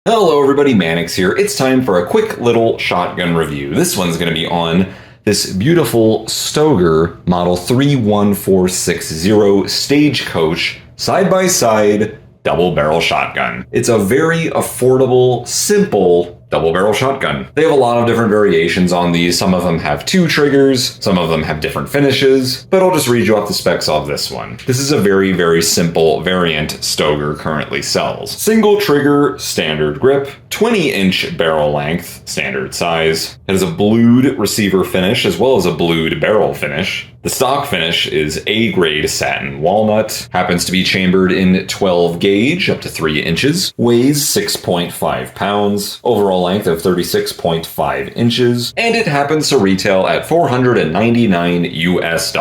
Hello everybody, Mannix here. It's time for a quick little shotgun review. This one's going to be on this beautiful Stoeger Model 31460 Stage Coach side-by-side double barrel shotgun. It's a very affordable, simple double barrel shotgun. They have a lot of different variations on these. Some of them have 2 triggers, some of them have different finishes, but I'll just read you off the specs of this one. This is a very, very simple variant Stoeger currently sells. Single trigger, standard grip, 20-inch barrel length, standard size. It has a blued receiver finish as well as a blued barrel finish. The stock finish is A-grade satin walnut, happens to be chambered in 12 gauge up to 3 inches, weighs 6.5 pounds, overall length of 36.5 inches, and it happens to retail at $499 US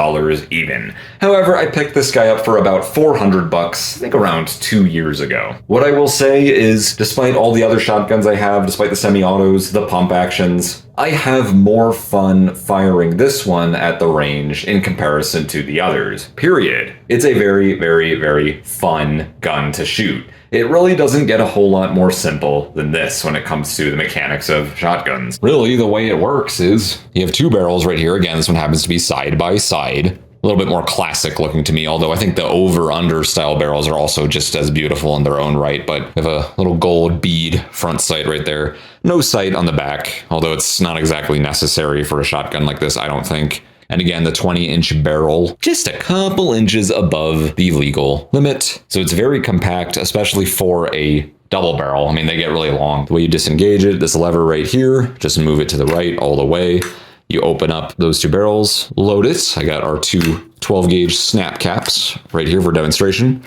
even. However, I picked this guy up for about 400 bucks, I think around 2 years ago. What I will say is, despite all the other shotguns I have, despite the semi-autos, the pump actions, I have more fun firing this one at the range in comparison to the others, period. It's a very, very, very fun gun to shoot. It really doesn't get a whole lot more simple than this when it comes to the mechanics of shotguns. Really, the way it works is you have 2 barrels right here. Again, this one happens to be side by side. A little bit more classic looking to me, although I think the over-under style barrels are also just as beautiful in their own right, but we have a little gold bead front sight right there. No sight on the back, although it's not exactly necessary for a shotgun like this, I don't think. And again, the 20-inch barrel, just a couple inches above the legal limit. So it's very compact, especially for a double barrel. I mean, they get really long. The way you disengage it, this lever right here, just move it to the right all the way. You open up those 2 barrels, load it. I got our 2 12-gauge snap caps right here for demonstration.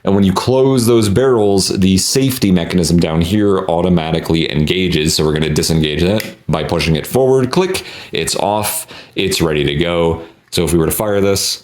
And when you close those barrels, the safety mechanism down here automatically engages. So we're going to disengage that by pushing it forward. Click, it's off, it's ready to go. So if we were to fire this,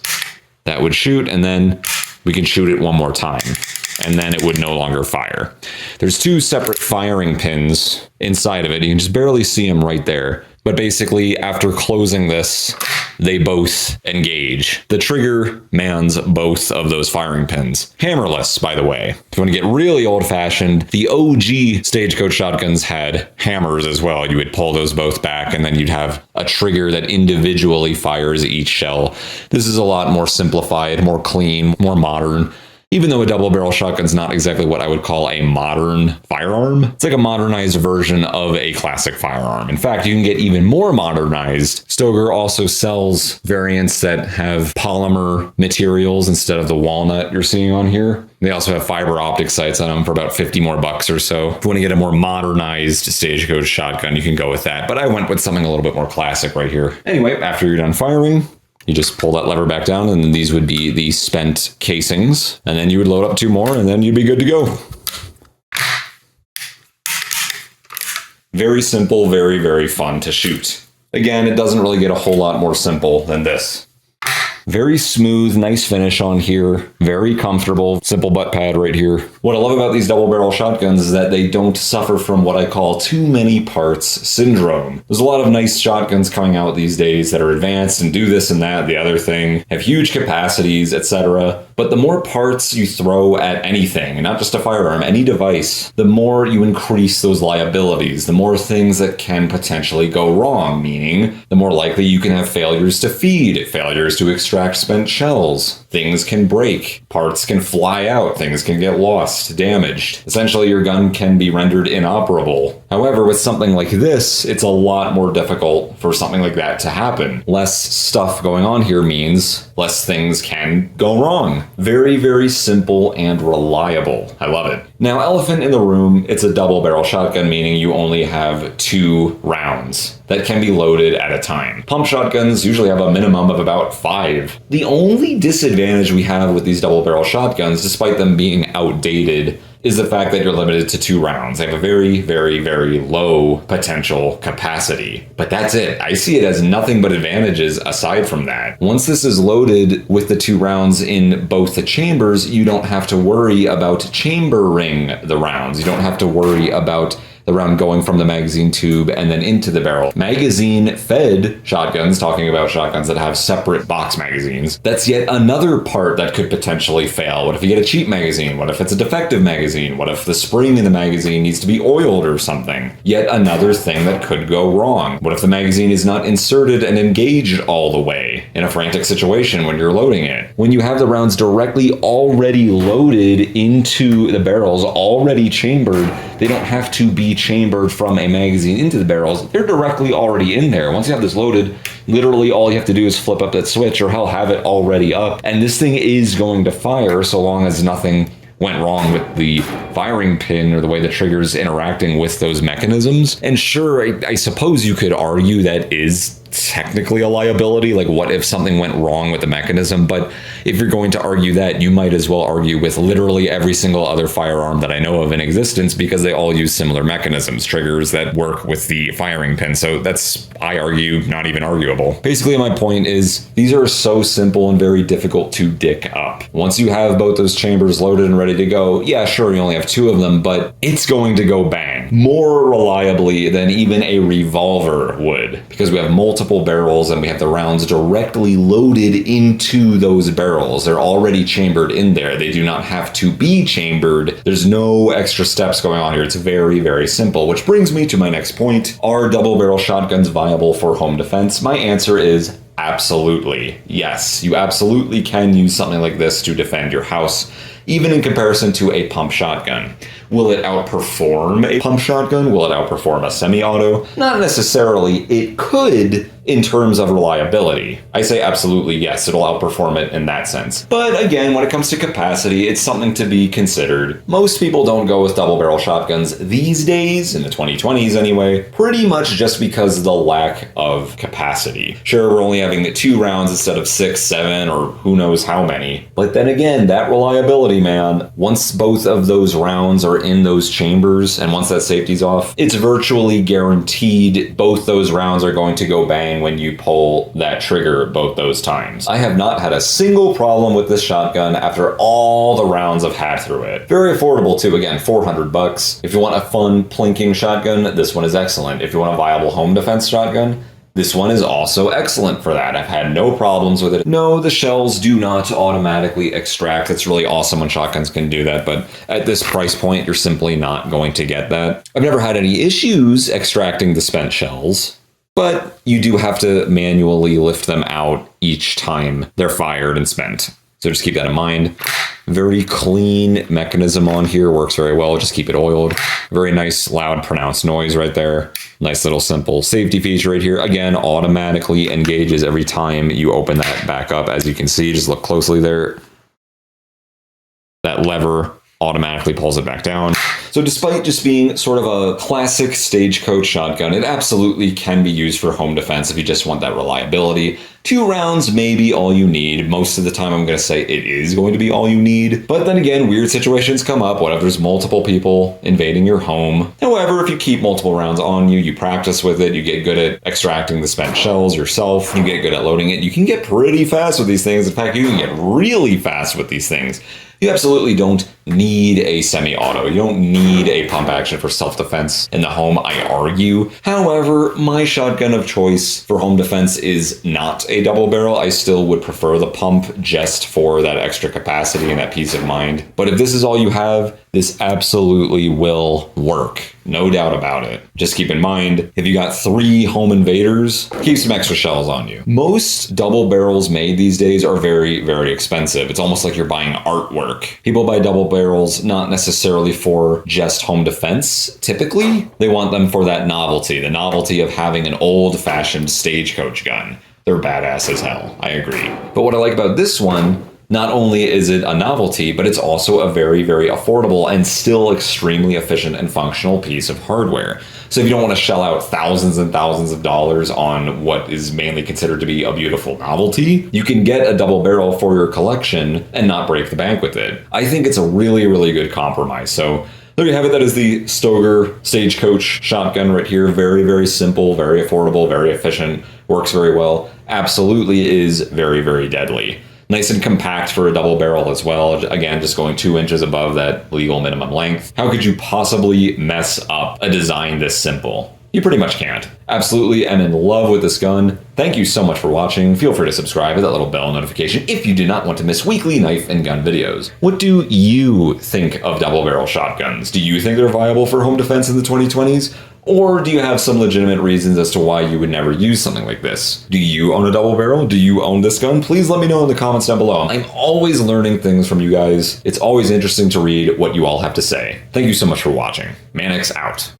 that would shoot, and then we can shoot it one more time, and then it would no longer fire. There's 2 separate firing pins inside of it. You can just barely see them right there. But basically, after closing this, they both engage. The trigger mans both of those firing pins. Hammerless, by the way. If you want to get really old-fashioned, the OG Stagecoach shotguns had hammers as well. You would pull those both back, and then you'd have a trigger that individually fires each shell. This is a lot more simplified, more clean, more modern. Even though a double barrel shotgun is not exactly what I would call a modern firearm, it's like a modernized version of a classic firearm. In fact, you can get even more modernized. Stoeger also sells variants that have polymer materials instead of the walnut you're seeing on here. They also have fiber optic sights on them for about 50 more bucks or so. If you want to get a more modernized Stagecoach shotgun, you can go with that. But I went with something a little bit more classic right here. Anyway, after you're done firing, you just pull that lever back down, and then these would be the spent casings. And then you would load up 2 more, and then you'd be good to go. Very simple, very, very fun to shoot. Again, it doesn't really get a whole lot more simple than this. Very smooth, nice finish on here. Very comfortable, simple butt pad right here. What I love about these double barrel shotguns is that they don't suffer from what I call too many parts syndrome. There's a lot of nice shotguns coming out these days that are advanced and do this and that, the other thing, have huge capacities, etc. But the more parts you throw at anything, and not just a firearm, any device, the more you increase those liabilities, the more things that can potentially go wrong, meaning the more likely you can have failures to feed, failures to extract spent shells. Things can break, parts can fly out, things can get lost, damaged. Essentially, your gun can be rendered inoperable. However, with something like this, it's a lot more difficult for something like that to happen. Less stuff going on here means less things can go wrong. Very, very simple and reliable. I love it. Now, elephant in the room, it's a double barrel shotgun, meaning you only have 2 rounds that can be loaded at a time. Pump shotguns usually have a minimum of about 5. The only disadvantage we have with these double barrel shotguns, despite them being outdated, is the fact that you're limited to 2 rounds. They have a very, very, very low potential capacity. But that's it. I see it as nothing but advantages aside from that. Once this is loaded with the 2 rounds in both the chambers, you don't have to worry about chambering the rounds. You don't have to worry about the round going from the magazine tube and then into the barrel. Magazine-fed shotguns, talking about shotguns that have separate box magazines, that's yet another part that could potentially fail. What if you get a cheap magazine? What if it's a defective magazine? What if the spring in the magazine needs to be oiled or something? Yet another thing that could go wrong. What if the magazine is not inserted and engaged all the way in a frantic situation when you're loading it? When you have the rounds directly already loaded into the barrels, already chambered, they don't have to be chambered from a magazine into the barrels. They're directly already in there. Once you have this loaded, literally all you have to do is flip up that switch, or hell, have it already up. And this thing is going to fire so long as nothing went wrong with the firing pin or the way the trigger's interacting with those mechanisms. And sure, I suppose you could argue that is technically a liability. Like, what if something went wrong with the mechanism? But if you're going to argue that, you might as well argue with literally every single other firearm that I know of in existence, because they all use similar mechanisms, triggers that work with the firing pin. So that's, I argue, not even arguable. Basically, my point is these are so simple and very difficult to dick up. Once you have both those chambers loaded and ready to go, yeah, sure, you only have two of them, but it's going to go bang more reliably than even a revolver would, because we have multiple barrels and we have the rounds directly loaded into those barrels. They're already chambered in there. They do not have to be chambered. There's no extra steps going on here. It's very, very simple, which brings me to my next point. Are double barrel shotguns viable for home defense? My answer is absolutely yes. You absolutely can use something like this to defend your house, even in comparison to a pump shotgun. Will it outperform a pump shotgun? Will it outperform a semi-auto? Not necessarily. It could in terms of reliability. I say absolutely yes, it'll outperform it in that sense. But again, when it comes to capacity, it's something to be considered. Most people don't go with double barrel shotguns these days, in the 2020s anyway, pretty much just because of the lack of capacity. Sure, we're only having the 2 rounds instead of 6, 7, or who knows how many. But then again, that reliability, man, once both of those rounds are in those chambers, and once that safety's off, it's virtually guaranteed both those rounds are going to go bang when you pull that trigger both those times. I have not had a single problem with this shotgun after all the rounds I've had through it. Very affordable too, again, $400. If you want a fun plinking shotgun, this one is excellent. If you want a viable home defense shotgun, this one is also excellent for that. I've had no problems with it. No, the shells do not automatically extract. It's really awesome when shotguns can do that, but at this price point, you're simply not going to get that. I've never had any issues extracting the spent shells, but you do have to manually lift them out each time they're fired and spent. So just keep that in mind. Very clean mechanism on here, works very well. Just keep it oiled. Very nice, loud, pronounced noise right there. Nice little simple safety feature right here. Again, automatically engages every time you open that back up. As you can see, just look closely there. That lever automatically pulls it back down. So despite just being sort of a classic stagecoach shotgun, it absolutely can be used for home defense if you just want that reliability. 2 rounds may be all you need. Most of the time I'm going to say it is going to be all you need. But then again, weird situations come up. What if there's multiple people invading your home? However, if you keep multiple rounds on you, you practice with it, you get good at extracting the spent shells yourself, you get good at loading it, you can get pretty fast with these things. In fact, you can get really fast with these things. You absolutely don't need a semi-auto. You don't need a pump action for self-defense in the home, I argue. However, my shotgun of choice for home defense is not a double barrel. I still would prefer the pump just for that extra capacity and that peace of mind. But if this is all you have, this absolutely will work. No doubt about it. Just keep in mind, if you got 3 home invaders, keep some extra shells on you. Most double barrels made these days are very, very expensive. It's almost like you're buying artwork. People buy double barrels not necessarily for just home defense. Typically, they want them for that novelty, the novelty of having an old-fashioned stagecoach gun. They're badass as hell, I agree. But what I like about this one, not only is it a novelty, but it's also a very, very affordable and still extremely efficient and functional piece of hardware. So if you don't want to shell out thousands and thousands of dollars on what is mainly considered to be a beautiful novelty, you can get a double barrel for your collection and not break the bank with it. I think it's a really, really good compromise. So there you have it. That is the Stoeger Stage Coach shotgun right here. Very, very simple, very affordable, very efficient, works very well. Absolutely is very, very deadly. Nice and compact for a double barrel as well. Again, just going 2 inches above that legal minimum length. How could you possibly mess up a design this simple? You pretty much can't. Absolutely am in love with this gun. Thank you so much for watching. Feel free to subscribe with that little bell notification if you do not want to miss weekly knife and gun videos. What do you think of double barrel shotguns? Do you think they're viable for home defense in the 2020s? Or do you have some legitimate reasons as to why you would never use something like this? Do you own a double barrel? Do you own this gun? Please let me know in the comments down below. I'm always learning things from you guys. It's always interesting to read what you all have to say. Thank you so much for watching. Mannix out.